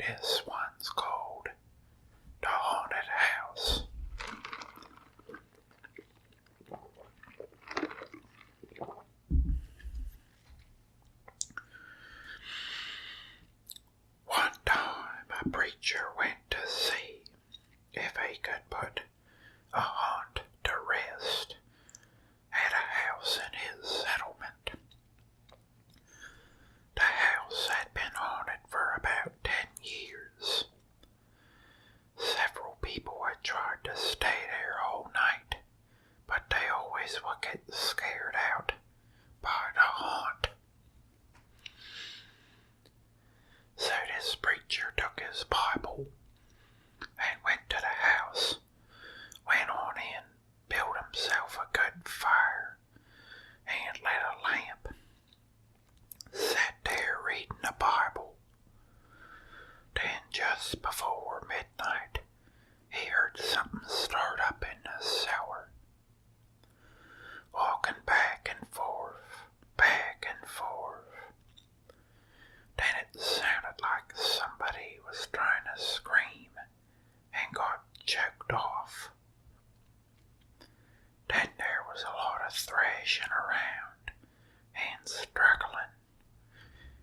This one's called The Haunted House. One time a preacher went to see if he could put a haunt to rest at a house in his settlement. The house had been haunted for about 10 years. Several people had tried to stay there all night, but they always would get scared out by the haunt. So this preacher took his Bible and went to the house, went on in, built himself a good fire, and lit a lamp. Sat there reading the Bible. Then just before midnight, he heard something start up in the cellar. Walking back and forth, back and forth. Then it sounded like somebody was trying to scream and got choked off. Then there was a lot of thrashing around and struggling,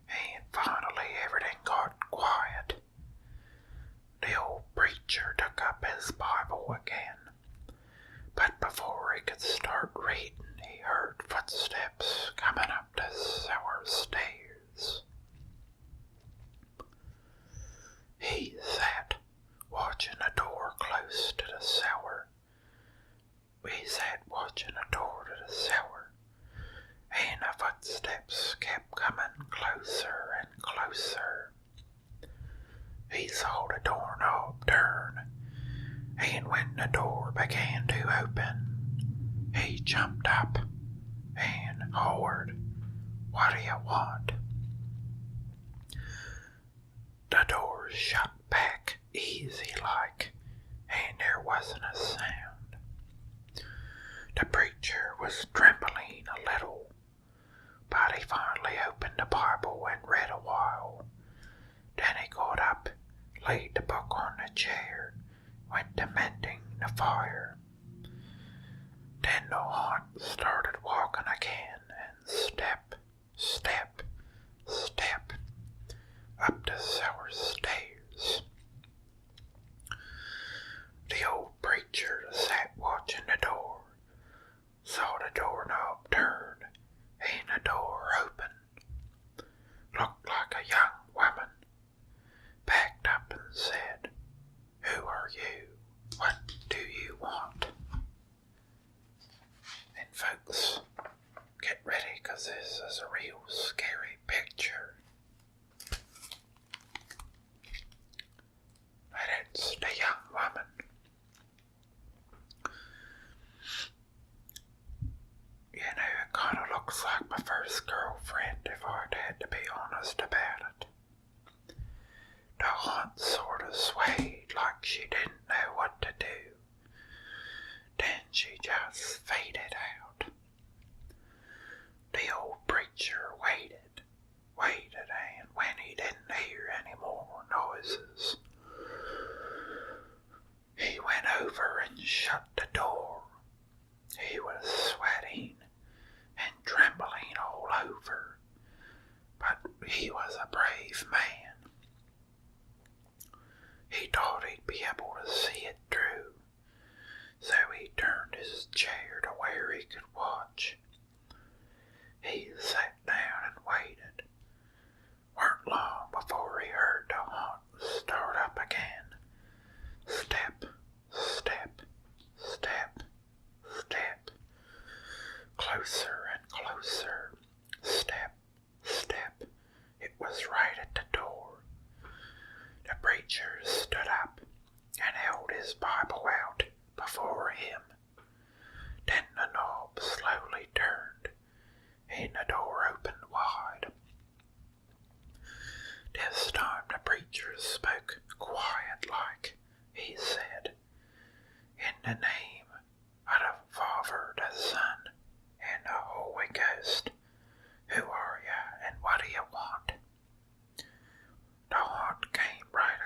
and finally everything got quiet. The old preacher took up his Bible again, but before he could start reading, he heard footsteps coming up the cellar stairs. He sat watching a door close to the cellar. We sat watching a door to the cellar, and the footsteps kept coming closer and closer. He saw the doorknob turn, and when the door began to open, he jumped up and hollered, "What do you want?" The door shut back easy like, and there wasn't a sound. The preacher was trembling a little, but he finally opened the Bible and read a while. Then he got up, laid the book on the chair, went to mending the fire. Then the haunt started walking again, and step, step, step, up the cellar stairs. The old preacher sat watching the door, saw the doorknob turn, and the door open. Looked like a young woman. Backed up and said, "Who are you? What do you want?" And folks, get ready, 'cause this is a real scary picture. And it's the young woman. You know, it kind of looks like my first girlfriend, if I'd had to be honest about it. The haunt sort of swayed like she didn't know what to do. Then she just faded out. The old preacher waited, and when he didn't hear any more noises, he went over and shut the door. He was sweating and trembling all over, but he was a brave man. He thought he'd be able to see it through, so he turned his chair to where he could watch. He sat down and waited. Weren't long before he heard the haunt start up again. Step, step, step, step. Closer and closer. Step, step. It was right at the door. The preacher stood up and held his Bible out before him. Then the knob slowly turned and the door opened wide. This time the preacher spoke quiet-like. He said, "In the name of the Father, the Son, and the Holy Ghost, who are you and what do you want?" The haunt came right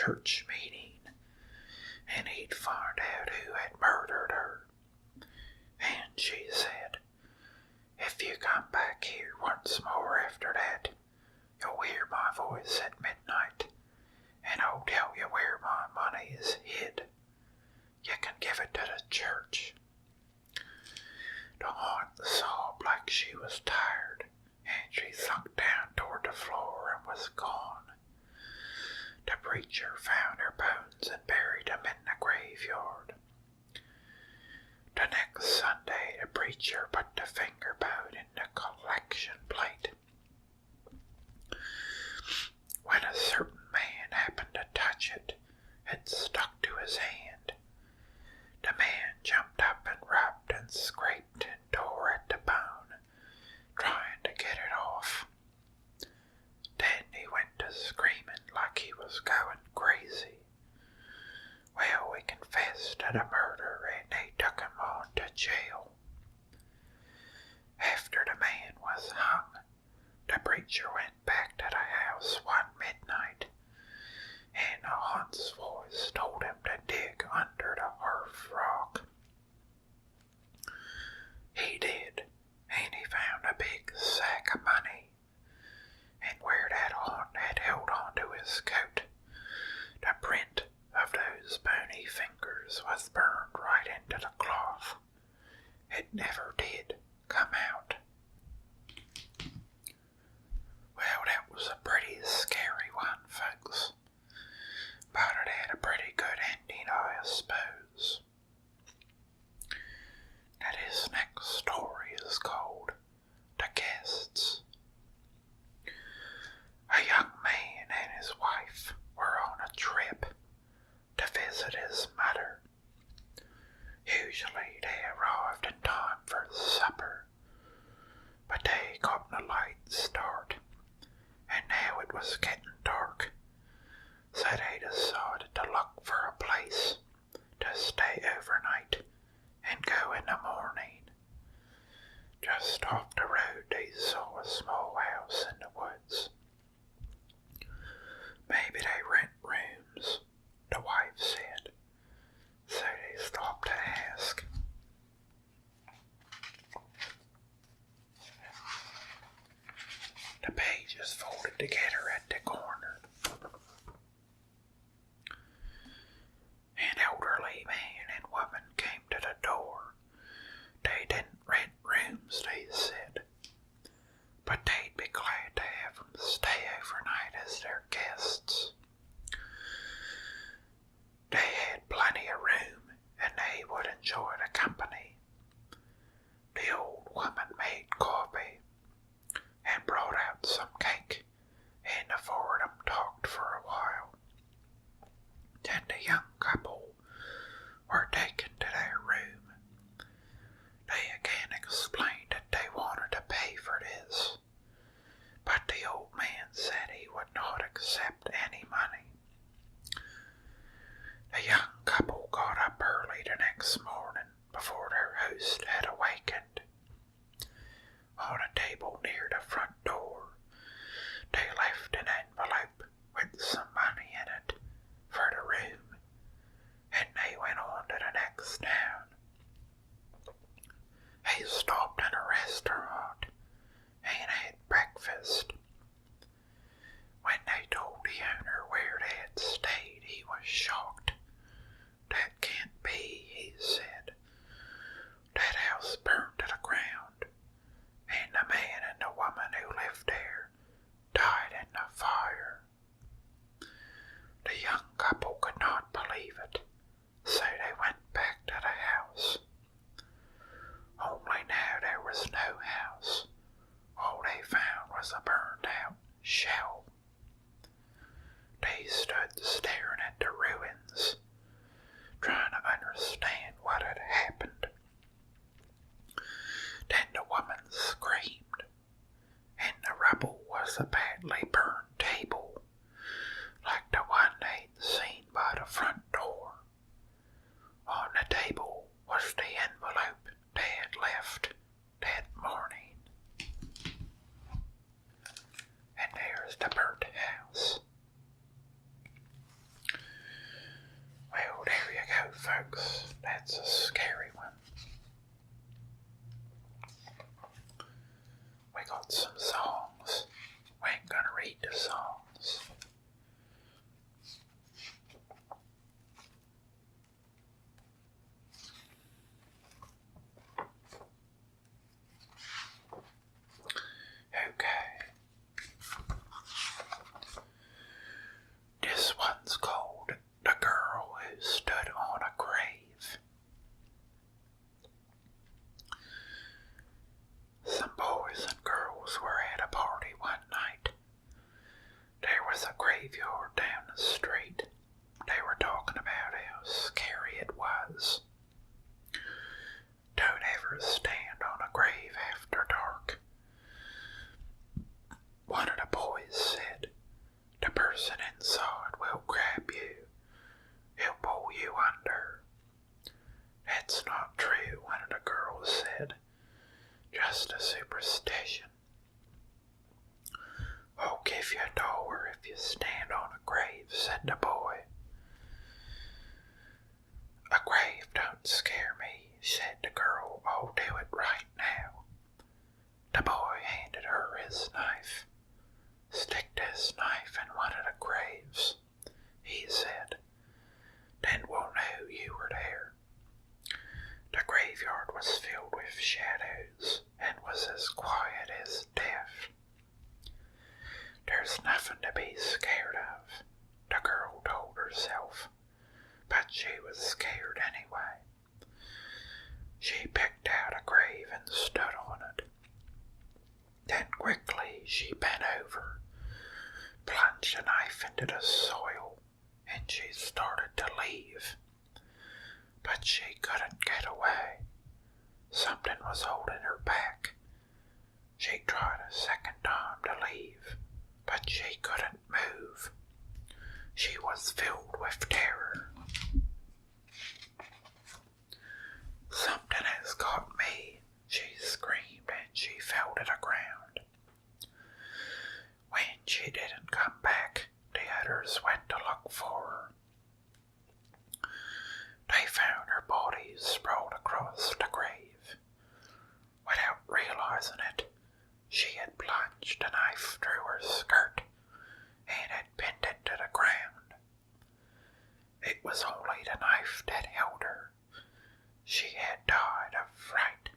church meeting, and he'd find out who had murdered her. And she said, "If you come back here once more after that, you'll hear my voice at midnight, and I'll tell you where my money is hid. You can give it to the church." The aunt sobbed like she was tired, and she sunk down toward the floor and was gone. The preacher found her bones and buried them in the graveyard. The next Sunday, the preacher put the finger bone in the collection plate. When a certain man happened to touch it, it stuck to his hand. The man jumped up and rubbed and scraped and tore at the bone, trying to get it off. Then he went to screaming like he was going crazy. Well, he confessed to the murder and they took him on to jail. After the man was hung, the preacher went back to the house one midnight, and the aunt's voice told him to dig under the hearth rock. He did, and he found a big sack of money, and where that aunt had held onto his coat, the print of those bony fingers was burned right into the cloth. It never did come out. Well, that was a pretty scary one, folks, but it had a pretty good ending, I suppose. Now, this next story is called The Guests. A young man and his wife were on a trip to visit his mother. Usually they arrived in time for supper, but they got a light start, and now it was getting dark, so they decided to look for a place to stay overnight and go in the morning. Just off the road they saw a small house in the woods. Maybe they rent rooms, the wife said, so they stopped to ask. The pages folded together at the corner. An elderly man and woman came to the door. They didn't rent rooms, they said, but they'd be glad to have them stay overnight as their guests. They had plenty of room, and they would enjoy the company. The old woman made coffee and brought out some cake, and the four of them talked for a while. Then the young couple were taken to their room. They again explained that they wanted to pay for this, but the old man said he would not accept any money. The young couple got up early the next morning before their host had awakened. On a table near the front door, they left an envelope with some money in it for the room, and they went on to the next town. They stopped in a restaurant and had breakfast. When they told the owner where they had stayed, he was shocked. "That can't be," he said. "That house burned to the ground, and the man and the woman who lived there died in the fire." The young couple could not believe it, so they went back to the house. Only now there was no house. All they found was a burned out shell. They stood staring at the ruins, trying to understand what had happened. Then the woman screamed, and the rubble was a badly burned table, like the one they'd seen by the front door. On the table was the envelope they had left that morning. And there's the burnt house. sounds. Okay. This one's called The Girl Who Stood on a Grave. Some boys and girls were at a party one night. There was a graveyard down the street. They were talking about how scary it was. Don't ever stand on a grave after dark. One of the boys said, the person inside will grab you. He'll pull you under. That's not true, one of the girls said. Just a superstition. I'll give you $1 if you stand on a grave, said the boy. A grave don't scare me, said the girl. I'll do it right now. The boy handed her his knife. Stick this knife in one of the graves, he said. Then we'll know you were there. The graveyard was filled with shadows and was as quiet as death. There's nothing to be scared of, the girl told herself, but she was scared anyway. She picked out a grave and stood on it. Then quickly she bent over, plunged a knife into the soil, and she started to leave. But she couldn't get away. Something was holding her back. She tried a second time to leave, but she couldn't move. She was filled with terror. Something has got me, she screamed, and she fell to the ground. When she didn't come back, the others went to look for her. They found her body sprawled across the grave. Without realizing it, she had plunged a knife through her skirt and had pinned it to the ground. It was only the knife that held her. She had died of fright.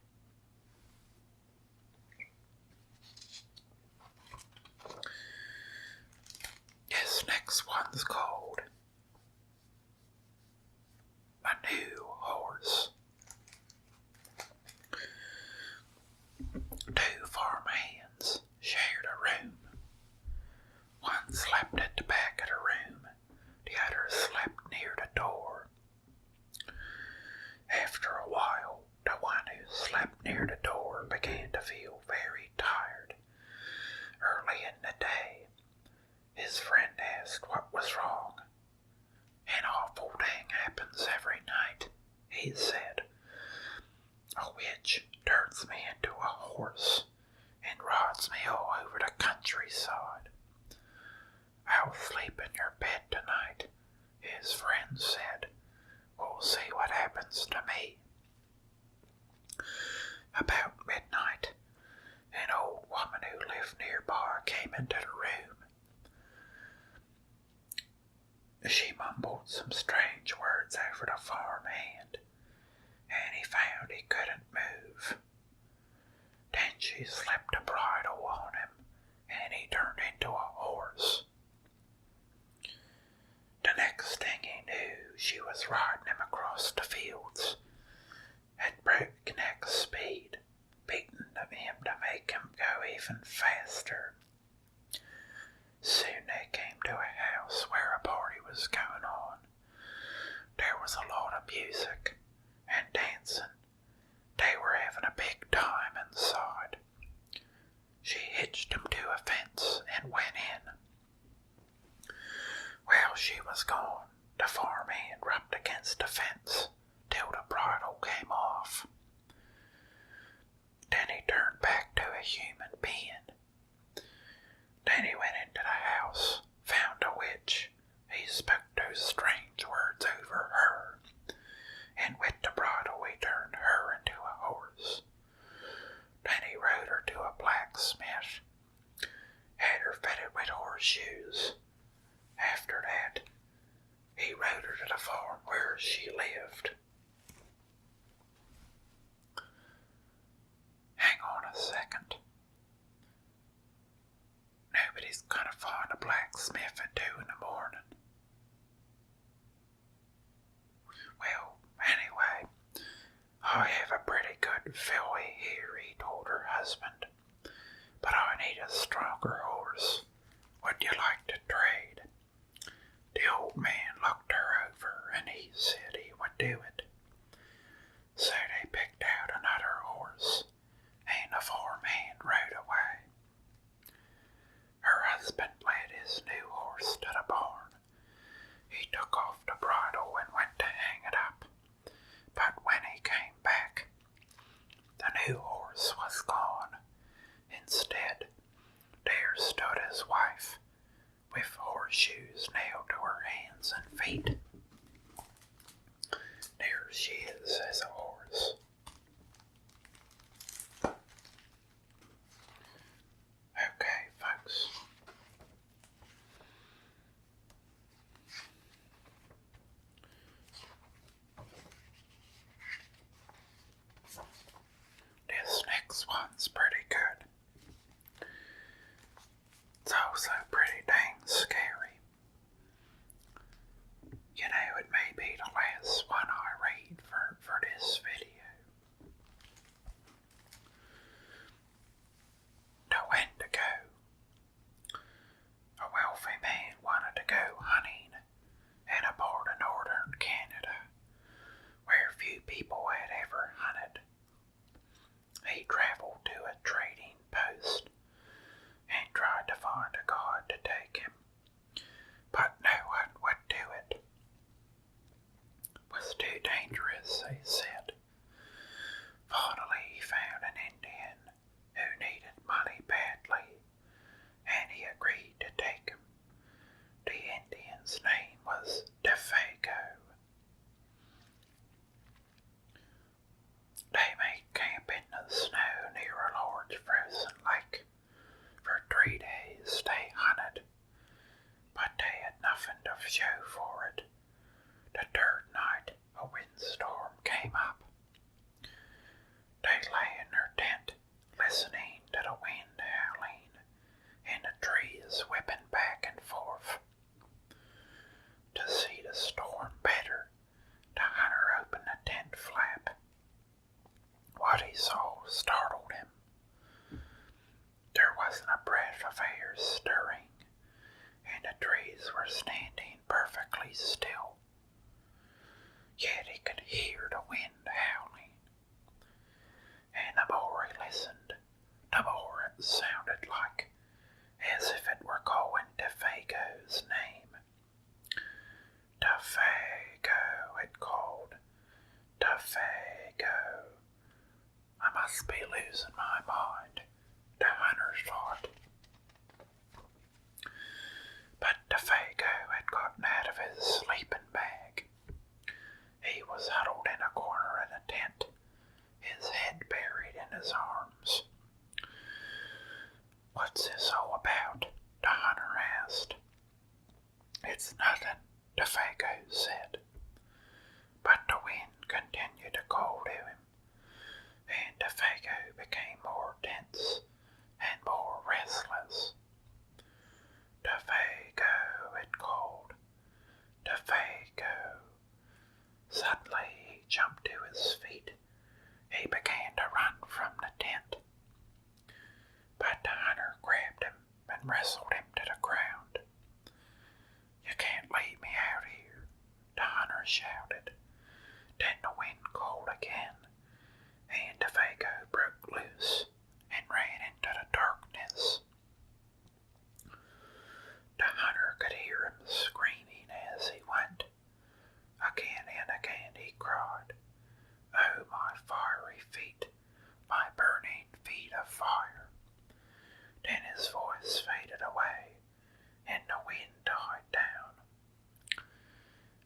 This next one's called A New Horse. Two farm hands shared a room. One slept at the back of the room, the other slept near the door. After a while, the one who slept near the door began to feel very tired. Early in the day, his friend asked what was wrong. An awful thing happens every night, he said. A witch turns me into a horse and rides me all over the countryside. I'll sleep in your bed tonight, his friend said. We'll see what happens to me. About midnight, an old woman who lived nearby came into the room. She mumbled some strange words over the farm hand, and he found he couldn't move. Then she slipped a bridle on him, and he turned into a horse. The next thing he knew, she was riding him across the fields at breakneck speed, beating him to make him go even faster. Soon they came to a house where a party was going on. There was a lot of music and dancing. They were having a big time inside. She hitched him to a fence and went in. While she was gone, the farm hand rubbed against the fence till the bridle came off. Then he turned back to a human being. Then he went into the house, found a witch. He spoke those strange words over her, and with the bridle he turned her into a horse. Then he rode her to a blacksmith, had her fitted with horseshoes shoes. After that, he rode her to the farm where she lived. Hang on a second. Nobody's gonna find a blacksmith at 2 in the morning. Well, anyway, I have a pretty good filly here, he told her husband, but I need a stronger horse. Would you like to trade? The old man looked her over and he said he would do it. So they picked out another horse, and the farmhand rode away. Her husband led his new horse to the barn. He took off the bridle and went to hang it up. But when he came back, the new horse was gone. Instead, there stood his wife, with horseshoes nailed to her hands and feet. There she is as a horse. Okay, folks. This next one's pretty good. It's also pretty dang scary. You know, it may be the last one I read for this video. The Wendigo. A wealthy man wanted to go hunting in a part of northern Canada where few people had ever hunted. He traveled to a trading post and tried to find a guide to take him, but no one would do it. It was too dangerous, he said. Finally, he found an Indian who needed money badly, and he agreed to take him. The Indian's name was Defago. They made camp in the snow near a large frozen lake. For 3 days they hunted, but they had nothing to show for it. The third night, a windstorm came up. They lay in their tent, listening to the wind howling and the trees whipping back and forth. To see the storm better, the hunter opened the tent flap. What he saw startled him. There wasn't a breath of air stirring, and the trees were standing perfectly still. Yet he could hear the wind howling. And the more he listened, the more it sounded like as if it were calling Defago's name. Defago, it called. Defago. I must be losing my mind, the hunter thought. But Defago had gotten out of his sleeping bag. He was huddled in a corner in a tent, his head buried in his arms. What's this all about? The hunter asked. It's nothing, Defago said. But the wind continued to call to him, and Defago became more tense and more restless. Defago, it called. Defago. Suddenly he jumped to his feet. He began to run from the tent. But the hunter grabbed him and wrestled him to the ground. You can't leave me out here, the hunter shouted. Then the wind called again, and Defago broke loose and ran into the darkness. The hunter could hear him screaming as he went. Again and again he cried, "Oh, my fiery feet, my burning feet of fire." Then his voice faded away, and the wind died down.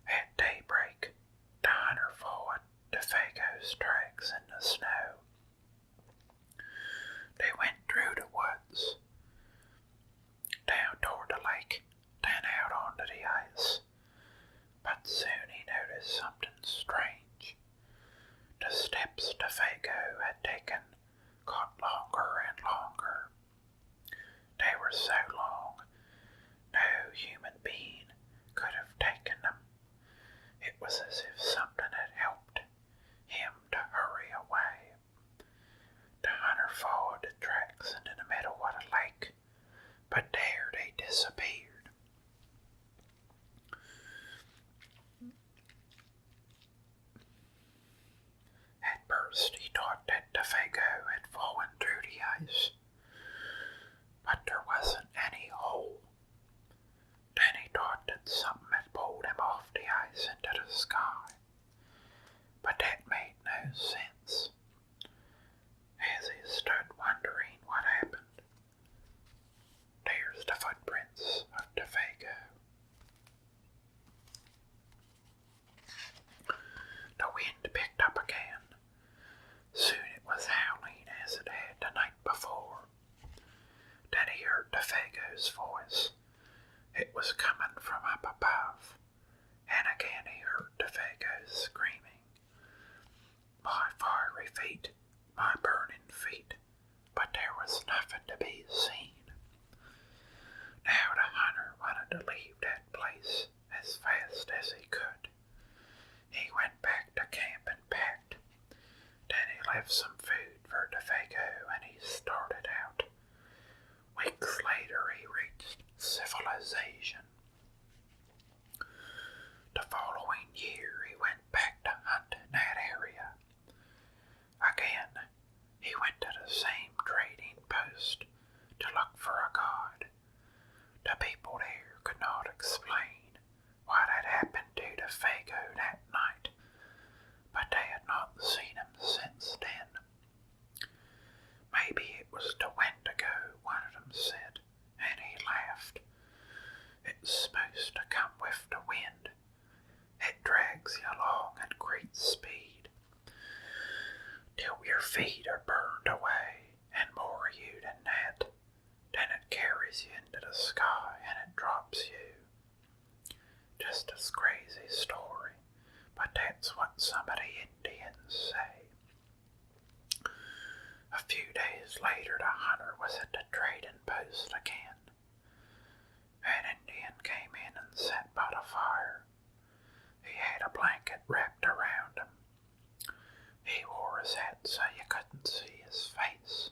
At daybreak, the ice, but soon he noticed something strange. The steps to Fago had taken got longer and longer. They were so long, no human being could have taken them. It was as if something had helped him to hurry away. The hunter followed the tracks into the middle of the lake, but there they disappeared. At first he thought that the Fago had fallen through the ice, but there wasn't any hole. Then he thought that something had pulled him off the ice into the sky, but that made no sense. As he stood wondering what happened, there's the footprints of the Fago. The wind picked up again. Soon it was howling as it had the night before. Then he heard the Fago's voice. It was coming from up above, and again he heard the Fago's screaming. My fiery feet, my burning feet, but there was nothing to be seen. Now the hunter wanted to leave that place as fast as he could. He went back to camp and packed. Then he left some food for the Fago and he started out. Weeks later he reached civilization. The following year he went back to hunt in that area. Again, he went to the same trading post to look for a god. The people there could not explain what had happened to the Fago that night, but they had not seen him since then. Maybe it was the Wendigo, one of them said, and he laughed. It's supposed to come with the wind. It drags you along at great speed, till your feet are burned away, and more you than that. Then it carries you into the sky and it drops you. Just a crazy story, but that's what some of the Indians say. A few days later the hunter was at the trading post again. An Indian came in and sat by the fire. He had a blanket wrapped around him. He wore his hat so you couldn't see his face.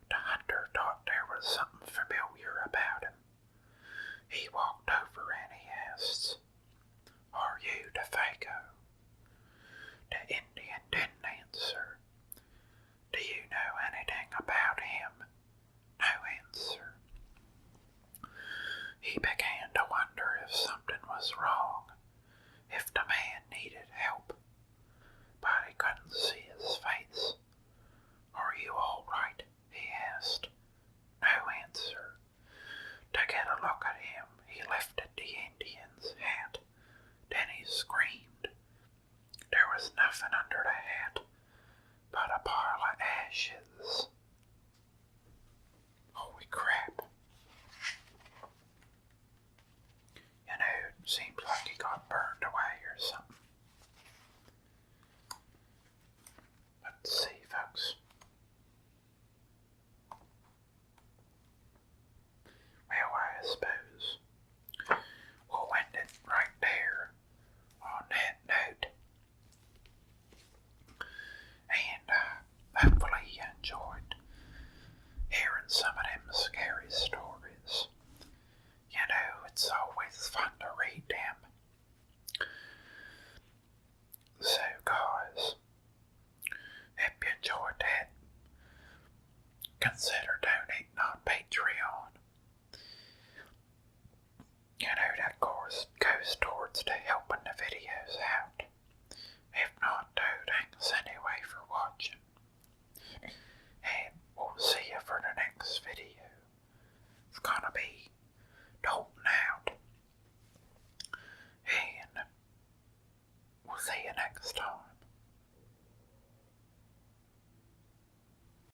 The hunter thought there was something familiar about him. He walked over and he asked, "Are you the Fago?" The Indian didn't answer. "Do you know anything about him?" No answer. He began to wonder if something was wrong, if the man needed help, but he couldn't see his face. "Are you all right?" he asked. No answer. To get a look at him, he lifted the Indian's hat. Then he screamed. There was nothing under the hat but a pile of ashes. Holy crap. You know, it seems like he got burned away or something. Let's see, folks. Well, I suppose we'll end it right there on that note. And hopefully you enjoyed hearing some of them scary stories. You know, it's always fun to read them. So guys, if you enjoyed that, consider donating on Patreon. You know, that goes towards to helping the videos out. If not, though, thanks anyway for watching. And we'll see you for the next video. It's gonna be Dalton out. And we'll see you next time.